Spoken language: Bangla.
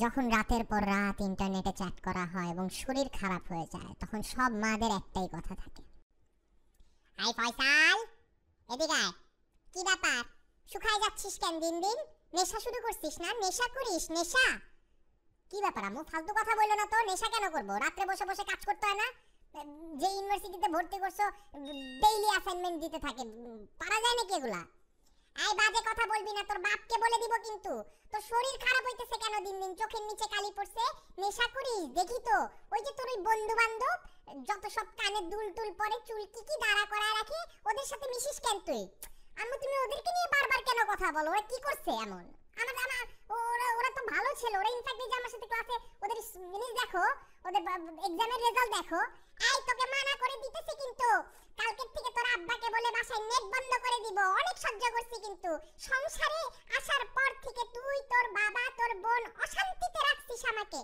যখন রাতের পর রাত ইন্টারনেটে চ্যাট করা হয় এবং শরীর খারাপ হয়ে যায়, তখন সব মাদের একটাই কথা থাকে, আই ফয়সাল, এদিকে আয়। কি ব্যাপার, শুকায় যাচ্ছিস কেন দিন দিন? নেশা শুরু করছিস না? নেশা করিস? নেশা কি ব্যাপার আম্মু? ফালতু কথা বললো না তো। নেশা কেন করবো? রাত্রে বসে বসে কাজ করতে হয় না? যে ইউনিভার্সিটিতে ভর্তি করছো ডেইলি অ্যাসাইনমেন্ট দিতে থাকে, পারা যায় নাকি এগুলা? আই বাজে কথা বলবি না, তোর বাপকে বলে দিব কিন্তু। তোর শরীর খারাপ হইতেছে কেন দিন দিন? চোখের নিচে কালি পড়ছে, নেশা করিস দেখি তো। ওই যে তোর ওই বন্ধু বান্ধব যত সব কানে দুল টুল পরে, চুল কি দাঁড়া করায় রাখে, ওদের সাথে মিশিস কেন তুই? আম্মু তুমি ওদেরকে নিয়ে বারবার কেন কথা বলো? ওরা কি করছে এমন? আমার আমার ওরা ওরা তো ভালো ছিল। ওরা ইনফ্যাক্ট যে আমার সাথে ক্লাসে, ওদের জিনিস দেখো, ওদের এক্সামের রেজাল্ট দেখো। এই তোকে মানা করে দিতেছি কিন্তু, কালকের থেকে তোর আব্বাকে বলে বাসায় নেট বন্ধ করে দিব। অনেক সহ্য করছি কিন্তু সংসারে আসার পর থেকে তুই, তোর বাবা, তোর বোন অশান্তিতে রাখছিস আমাকে।